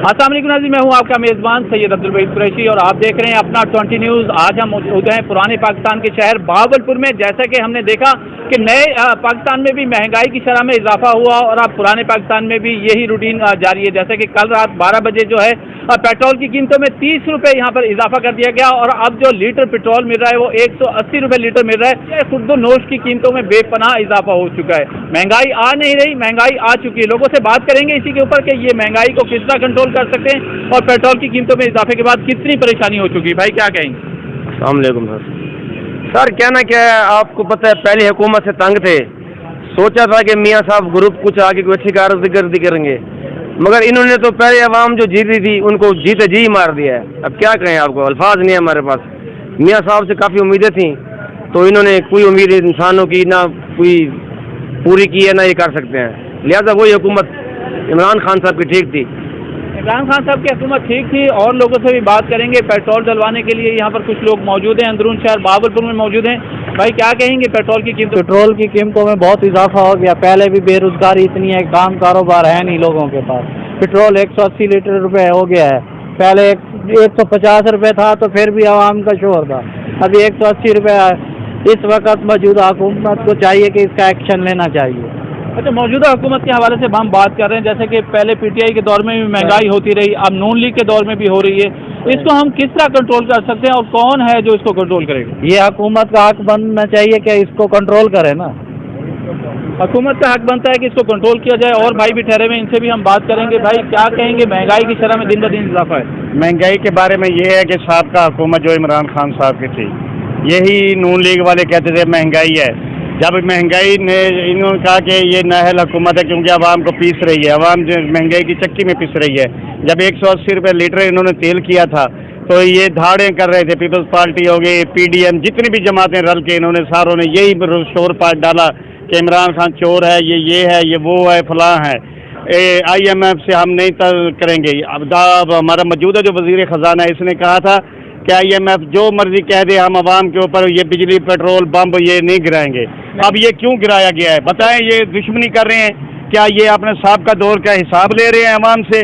अस्सलाम वालेकुम नाज़रीन, मैं हूं आपका मेज़बान सैयद अब्दुल वहीद कुरैशी और आप देख रहे हैं अपना 20 न्यूज़। आज हम मौजूद हैं पुराने पाकिस्तान के शहर बहावलपुर में। जैसा कि हमने देखा कि नए पाकिस्तान में भी महंगाई की शरह में इजाफा हुआ और अब पुराने पाकिस्तान में भी यही रूटीन जारी है। जैसे कि कल रात 12 बजे जो है पेट्रोल की कीमतों में 30 रुपये यहाँ पर इजाफा कर दिया गया और अब जो लीटर पेट्रोल मिल रहा है वो 180 रुपये लीटर मिल रहा है। खुर्द नोश की कीमतों में बेपनाह इजाफा हो चुका है। महंगाई आ नहीं रही, महंगाई आ चुकी है। लोगों से बात करेंगे इसी के ऊपर कि ये महंगाई को किस तरह कंट्रोल कर सकते हैं और पेट्रोल की कीमतों में इजाफे के बाद कितनी परेशानी हो चुकी है। भाई क्या कहेंगे? अस्सलाम वालेकुम सर, कहना क्या है, आपको पता है पहले हुकूमत से तंग थे, सोचा था कि मियाँ साहब ग्रुप कुछ आगे कोई अच्छी कारकर्दगी करेंगे, मगर इन्होंने तो पहले अवाम जो जीत रही थी उनको जीते जी मार दिया है। अब क्या कहें, आपको अल्फाज नहीं है हमारे पास। मियाँ साहब से काफ़ी उम्मीदें थी तो इन्होंने कोई उम्मीद इंसानों की ना कोई पूरी की है ना ये कर सकते हैं। लिहाजा वही हुकूमत इमरान खान साहब की ठीक थी। इमरान खान साहब की हुकूमत ठीक थी। और लोगों से भी बात करेंगे। पेट्रोल डलवाने के लिए यहाँ पर कुछ लोग मौजूद हैं, अंदरून शहर बहावलपुर में मौजूद हैं। भाई क्या कहेंगे पेट्रोल की कीमत? पेट्रोल की कीमतों में बहुत इजाफा हो गया। पहले भी बेरोजगारी इतनी है, काम कारोबार है नहीं लोगों के पास। पेट्रोल 180 लीटर रुपए हो गया है, पहले 150 रुपए था तो फिर भी आवाम का शोर था, अभी 180 रुपए है। इस वक्त मौजूदा हुकूमत को चाहिए कि इसका एक्शन लेना चाहिए। अच्छा, मौजूदा हुकूमत के हवाले से हम बात कर रहे हैं। जैसे कि पहले पीटीआई के दौर में भी महंगाई होती रही, अब नून लीग के दौर में भी हो रही है। इसको हम किस तरह कंट्रोल कर सकते हैं और कौन है जो इसको कंट्रोल करेगा? ये हुकूमत का हक बनना चाहिए कि इसको कंट्रोल करे ना। हुकूमत का हक बनता है कि इसको कंट्रोल किया जाए। और भाई भी ठहरे हुए, इनसे भी हम बात करेंगे। भाई क्या कहेंगे, महंगाई की शरह में दिन ब दिन इजाफा है? महंगाई के बारे में ये है कि साहब का हुकूमत जो इमरान खान साहब की थी, यही नून लीग वाले कहते थे महंगाई है। जब महंगाई ने इन्होंने कहा कि ये नाअहल हुकूमत है क्योंकि आवाम को पीस रही है, आवाम जो महंगाई की चक्की में पिस रही है। जब 180 रुपये लीटर इन्होंने तेल किया था तो ये धाड़ें कर रहे थे। पीपल्स पार्टी हो गई, पीडीएम, जितनी भी जमातें रल के इन्होंने सारों ने यही शोर पाट डाला कि इमरान खान चोर है, ये है, ये वो है, फलां है। IMF से हम नहीं करेंगे। अब हमारा मौजूदा जो वजीर ख़जाना है इसने कहा था कि IMF जो मर्जी कह दे, हम आवाम के ऊपर ये बिजली पेट्रोल बम ये नहीं गिराएंगे। अब ये क्यों गिराया गया है बताएं? ये दुश्मनी कर रहे हैं क्या? ये अपने साहब का दौर का हिसाब ले रहे हैं अवाम से?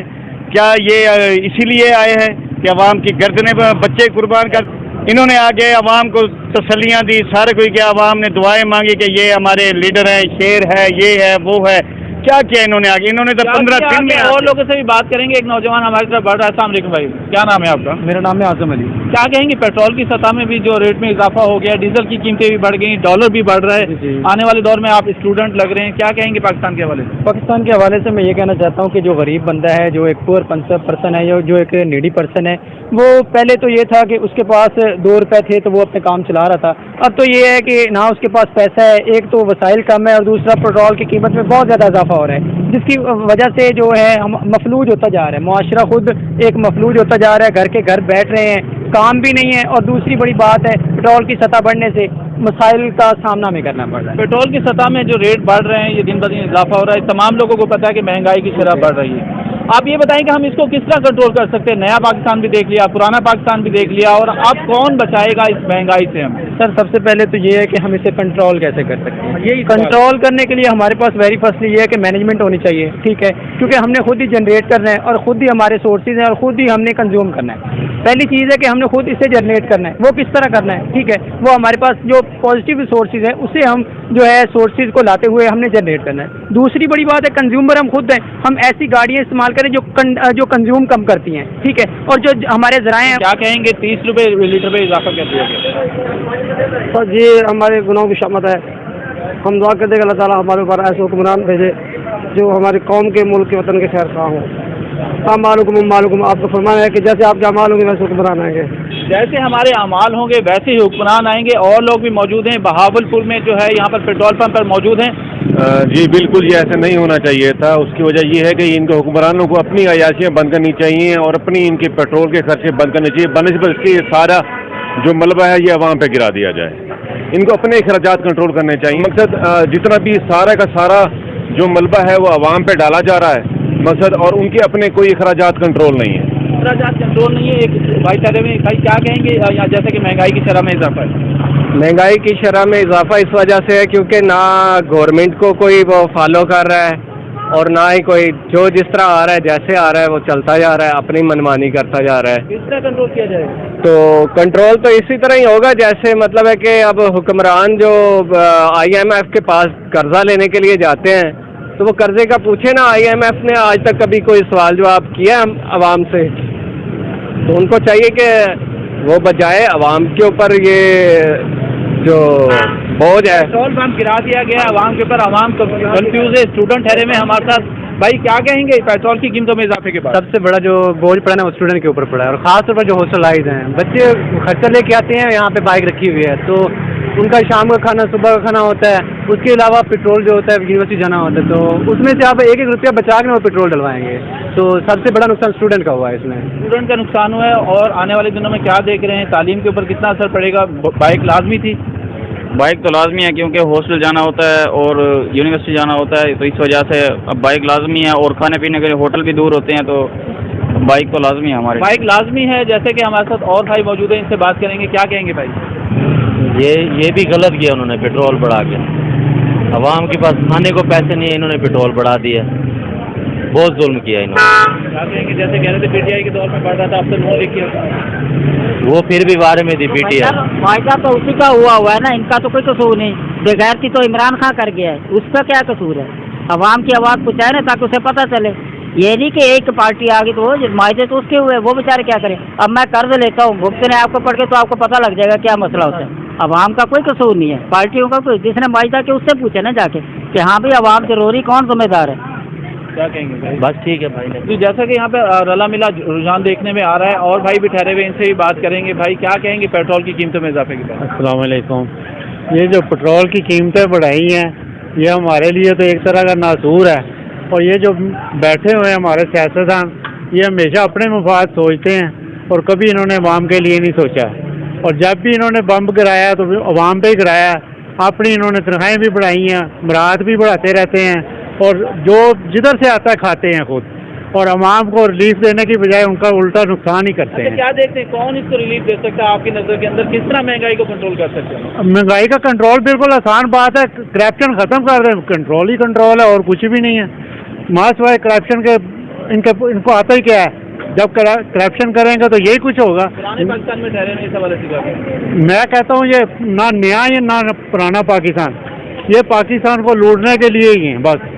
क्या ये इसीलिए आए हैं कि अवाम की गर्दनें बच्चे कुर्बान कर? इन्होंने आगे अवाम को तसल्लियाँ दी, सारे कोई क्या अवाम ने दुआएं मांगी कि ये हमारे लीडर हैं, शेर है, ये है, वो है। क्या किया इन्होंने आगे? इन्होंने तो 15 दिन में। और लोगों से भी बात करेंगे। एक नौजवान हमारी तरफ बढ़ रहा है। अस्सलाम वालेकुम भाई, क्या नाम है आपका? मेरा नाम है आजम अली। क्या कहेंगे, पेट्रोल की सतह में भी जो रेट में इजाफा हो गया, डीजल की कीमतें भी बढ़ गई, डॉलर भी बढ़ रहा है। आने वाले दौर में आप स्टूडेंट लग रहे हैं, क्या कहेंगे पाकिस्तान के हवाले से? पाकिस्तान के हवाले से मैं ये कहना चाहता हूँ कि जो गरीब बंदा है, जो एक पुअर पर्सन है, जो एक नीडी पर्सन है, वो पहले तो ये था कि उसके पास 2 रुपए थे तो वो अपने काम चला रहा था। अब तो ये है कि ना उसके पास पैसा है, एक तो वसाइल कम है और दूसरा पेट्रोल की कीमत में बहुत ज़्यादा इजाफा हो रहा है, जिसकी वजह से जो है हम मफलूज होता जा रहा है। मुआशरा खुद एक मफलूज होता जा रहा है, घर के घर बैठ रहे हैं, काम भी नहीं है। और दूसरी बड़ी बात है, पेट्रोल की सतह बढ़ने से मसाइल का सामना में करना पड़ रहा है। पेट्रोल की सतह में जो रेट बढ़ रहे हैं, ये दिन ब दिन इजाफा हो रहा है। तमाम लोगों को पता है कि महंगाई की शरह बढ़ रही है। आप ये बताएं कि हम इसको किस तरह कंट्रोल कर सकते हैं? नया पाकिस्तान भी देख लिया, पुराना पाकिस्तान भी देख लिया, और अब कौन बचाएगा इस महंगाई से हमें? सर सबसे पहले तो ये है कि हम इसे कंट्रोल कैसे कर सकते हैं। यही कंट्रोल करने के लिए हमारे पास वेरी फर्स्टली ये है कि मैनेजमेंट होनी चाहिए, ठीक है, क्योंकि हमने खुद ही जनरेट करना है और खुद ही हमारे सोर्सेज हैं और खुद ही हमने कंज्यूम करना है। पहली चीज़ है कि हमने खुद इसे जनरेट करना है। वो किस तरह करना है, ठीक है, वो हमारे पास जो पॉजिटिव सोर्सेज है उसे हम जो है सोर्सेज को लाते हुए हमने जनरेट करना है। दूसरी बड़ी बात है, कंज्यूमर हम खुद हैं। हम ऐसी गाड़ियाँ इस्तेमाल करें जो कंज्यूम कम करती हैं, ठीक है, और जो हमारे ज़राए हैं। क्या कहेंगे, 30 रुपये लीटर पे इजाफा कर दिया गया? सर ये हमारे गुनाहों की शमत है। हम दुआ करते हैं अल्लाह ताला हमारे ऊपर ऐसे हुक्मरान भेजे जो हमारी कौम के, मुल्क के, वतन के खैर खा हों। मालूम आपको फरमाना है कि जैसे आपके अमाल होंगे वैसे हुक्मरान आएंगे। जैसे हमारे अमाल होंगे वैसे ही हुक्मरान आएंगे। और लोग भी मौजूद हैं बहावलपुर में, जो है यहाँ पर पेट्रोल पंप पर मौजूद हैं। जी बिल्कुल, ये ऐसा नहीं होना चाहिए था। उसकी वजह ये है कि इनको हुक्मरानों को अपनी अयाशियाँ बंद करनी चाहिए और अपनी इनके पेट्रोल के खर्चे बंद करने चाहिए। बनस्बत इसके सारा जो मलबा है ये अवाम पे गिरा दिया जाए। इनको अपने अखराजात कंट्रोल करने चाहिए। मकसद जितना भी सारा का सारा जो मलबा है वो अवाम पे डाला जा रहा है मकसद, और उनके अपने कोई अखराजात कंट्रोल नहीं है। अखराजात कंट्रोल नहीं है। एक भाई ठहरे में, भाई क्या कहेंगे, जैसे कि महंगाई की शरह में इजाफा है? महंगाई की शरह में इजाफा इस वजह से है क्योंकि ना गवर्नमेंट को कोई वो फॉलो कर रहा है اور نہ ہی کوئی جو جس طرح آ رہا ہے جیسے آ رہا ہے وہ چلتا جا رہا ہے، اپنی منمانی کرتا جا رہا ہے. کس طرح کنٹرول کیا جائے؟ تو کنٹرول تو اسی طرح ہی ہوگا جیسے مطلب ہے کہ اب حکمران جو IMF کے پاس قرضہ لینے کے لیے جاتے ہیں تو وہ قرضے کا پوچھے نا. IMF نے آج تک کبھی کوئی سوال جواب کیا عوام سے؟ تو ان کو چاہیے کہ وہ بجائے عوام کے اوپر یہ جو بوجھ ہے. پیٹرول پمپ گرا دیا گیا عوام کے اوپر، عوام کنفیوز ہے. اسٹوڈنٹ ٹھہرے میں ہمارے ساتھ. بھائی کیا کہیں گے پیٹرول کی قیمتوں میں اضافے کے بعد؟ سب سے بڑا جو بوجھ پڑا ہے وہ اسٹوڈنٹ کے اوپر پڑا ہے، اور خاص طور پر جو ہاسٹلائز ہیں بچے خرچہ لے کے آتے ہیں. یہاں پہ بائک رکھی ہوئی ہے تو ان کا شام کا کھانا صبح کا کھانا ہوتا ہے، اس کے علاوہ پیٹرول جو ہوتا ہے یونیورسٹی جانا ہوتا ہے، تو اس میں سے آپ 1-1 روپیہ بچا کے وہ پیٹرول ڈلوائیں گے. تو سب سے بڑا نقصان اسٹوڈنٹ کا ہوا ہے اس میں. اسٹوڈنٹ کا نقصان ہوا ہے. اور آنے والے دنوں میں کیا دیکھ رہے ہیں؟ تعلیم کے اوپر کتنا اثر پڑے گا؟ بائک لازمی تھی؟ بائک تو لازمی ہے کیونکہ ہاسٹل جانا ہوتا ہے اور یونیورسٹی جانا ہوتا ہے، تو اس وجہ سے اب بائک لازمی ہے. اور کھانے پینے کے ہوٹل بھی دور ہوتے ہیں تو بائک تو لازمی ہے ہمارے. بائک لازمی ہے. جیسے کہ ہمارے ساتھ اور بھائی موجود ہیں، ان سے بات کریں گے. کیا کہیں گے بھائی؟ یہ بھی غلط کیا انہوں نے پیٹرول بڑھا کے. عوام کے پاس کھانے کو پیسے نہیں ہیں، انہوں نے پیٹرول بڑھا دیا. بہت ظلم کیا انہوں نے. کیا کہیں گے؟ جیسے کہہ رہے تھے PTI کے دور میں پڑھ رہا تھا، اب تو نو لکھی وہ پھر بھی بارے میں تھی PTI. فائدہ تو اسی کا ہوا ہے نا، ان کا تو کوئی قصور نہیں. بغیرتی تو عمران خان کر گیا ہے، اس کا کیا قصور ہے؟ عوام کی آواز پہنچائے نا تاکہ اسے پتہ چلے. یہ نہیں کہ ایک پارٹی آ گئی تو وہ معاہدے تو اس کے ہوئے، وہ بیچارے کیا کریں؟ اب میں قرض لیتا ہوں، بھگتنے آپ کو پڑھ کے تو آپ کو پتہ لگ جائے گا کیا مسئلہ ہوتا ہے. عوام کا کوئی قصور نہیں ہے، پارٹیوں کا کوئی. جس نے معاہدہ کیا اس سے پوچھے نا جا کے کہ ہاں بھائی عوام سے روری کون ذمہ دار ہے. کیا کہیں گے بھائی؟ بس ٹھیک ہے بھائی. جی جیسا کہ یہاں پہ رلا ملا رجحان دیکھنے میں آ رہا ہے، اور بھائی بھی ٹھہرے ہوئے، ان سے بھی بات کریں گے. بھائی کیا کہیں گے پیٹرول کی قیمتوں میں اضافے کے بعد؟ السلام علیکم. یہ جو پیٹرول کی قیمتیں بڑھائی ہیں یہ ہمارے لیے تو ایک طرح کا ناسور ہے. اور یہ جو بیٹھے ہوئے ہیں ہمارے سیاستدان، یہ ہمیشہ اپنے مفاد سوچتے ہیں اور کبھی انہوں نے عوام کے لیے نہیں سوچا. اور جب بھی انہوں نے بم گرایا تو عوام پہ ہی گرایا. اپنی انہوں نے تنخواہیں بھی بڑھائی ہیں، مراد بھی بڑھاتے رہتے ہیں، اور جو جدھر سے آتا ہے کھاتے ہیں خود، اور عوام کو ریلیف دینے کی بجائے ان کا الٹا نقصان ہی کرتے ہیں. کیا دیکھتے ہیں کون اس کو ریلیف دے سکتا ہے آپ کی نظر کے اندر؟ کس طرح مہنگائی کو کنٹرول کر سکتے ہیں؟ مہنگائی کا کنٹرول بالکل آسان بات ہے. کرپشن ختم کر رہے ہیں، کنٹرول ہی کنٹرول ہے اور کچھ بھی نہیں ہے. ماس وائے کرپشن کے ان کو آتا ہی کیا ہے؟ جب کرپشن کریں گے تو یہی کچھ ہوگا. پرانے پاکستان میں ٹھہرے نہیں سوال ہے. میں کہتا ہوں یہ نہ نیا ہے نہ پرانا پاکستان، یہ پاکستان کو لوٹنے کے لیے ہی ہیں بس.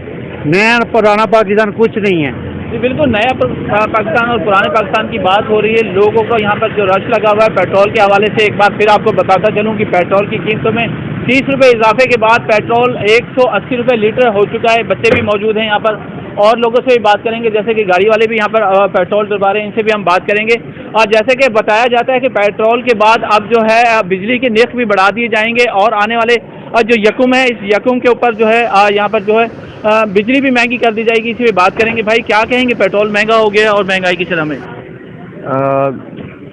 نیا پرانا پاکستان کچھ نہیں ہے. جی بالکل، نیا پاکستان اور پرانے پاکستان کی بات ہو رہی ہے. لوگوں کو یہاں پر جو رش لگا ہوا ہے پیٹرول کے حوالے سے، ایک بار پھر آپ کو بتاتا چلوں کہ پیٹرول کی قیمتوں میں 30 روپے اضافے کے بعد پیٹرول 180 روپے لیٹر ہو چکا ہے. بچے بھی موجود ہیں یہاں پر، اور لوگوں سے بھی بات کریں گے. جیسے کہ گاڑی والے بھی یہاں پر پیٹرول ڈلوا رہے ہیں، ان سے بھی ہم بات کریں گے. اور جیسے کہ بتایا جاتا ہے کہ پیٹرول کے بعد اب جو ہے بجلی کے نرخ بھی بڑھا دیے جائیں گے، اور آنے والے جو یکم ہے اس یکم کے اوپر جو ہے یہاں پر جو ہے بجلی بھی مہنگی کر دی جائے گی. اسی پہ بات کریں گے. بھائی کیا کہیں گے؟ پیٹرول مہنگا ہو گیا اور مہنگائی کی شرح میں.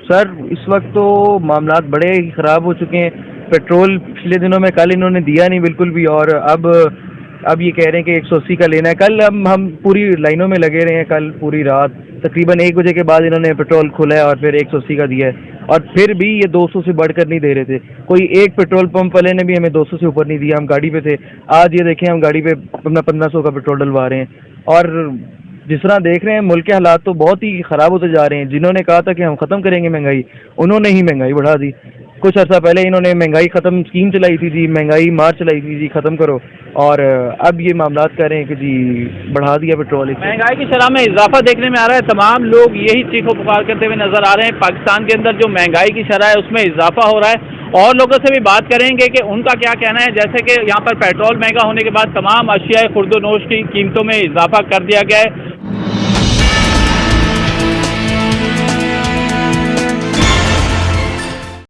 سر اس وقت تو معاملات بڑے ہی خراب ہو چکے ہیں. پیٹرول پچھلے دنوں میں کل انہوں نے دیا نہیں بالکل بھی، اور اب یہ کہہ رہے ہیں کہ 180 کا لینا ہے. کل ہم پوری لائنوں میں لگے رہے ہیں، کل پوری رات تقریباً 1 بجے کے بعد انہوں نے پیٹرول کھولا ہے اور پھر 180 کا دیا ہے. اور پھر بھی یہ 200 سے بڑھ کر نہیں دے رہے تھے. کوئی ایک پیٹرول پمپ والے نے بھی ہمیں 200 سے اوپر نہیں دیا. ہم گاڑی پہ تھے، آج یہ دیکھیں ہم گاڑی پہ اپنا 1500 کا پیٹرول ڈلوا رہے ہیں. اور جس طرح دیکھ رہے ہیں ملک کے حالات تو بہت ہی خراب ہوتے جا رہے ہیں. جنہوں نے کہا تھا کہ ہم ختم کریں گے مہنگائی، انہوں نے ہی مہنگائی بڑھا دی. کچھ عرصہ پہلے انہوں نے مہنگائی ختم اسکیم چلائی تھی جی، مہنگائی مارچ چلائی تھی جی ختم کرو، اور اب یہ معاملات کر رہے ہیں کہ جی بڑھا دیا پیٹرول. مہنگائی کی شرح میں اضافہ دیکھنے میں آ رہا ہے. تمام لوگ یہی چیخ و پکار کرتے ہوئے نظر آ رہے ہیں. پاکستان کے اندر جو مہنگائی کی شرح ہے اس میں اضافہ ہو رہا ہے، اور لوگوں سے بھی بات کریں گے کہ ان کا کیا کہنا ہے. جیسے کہ یہاں پر پیٹرول مہنگا ہونے کے بعد تمام اشیاء خرد و نوش کی قیمتوں میں اضافہ کر دیا گیا ہے.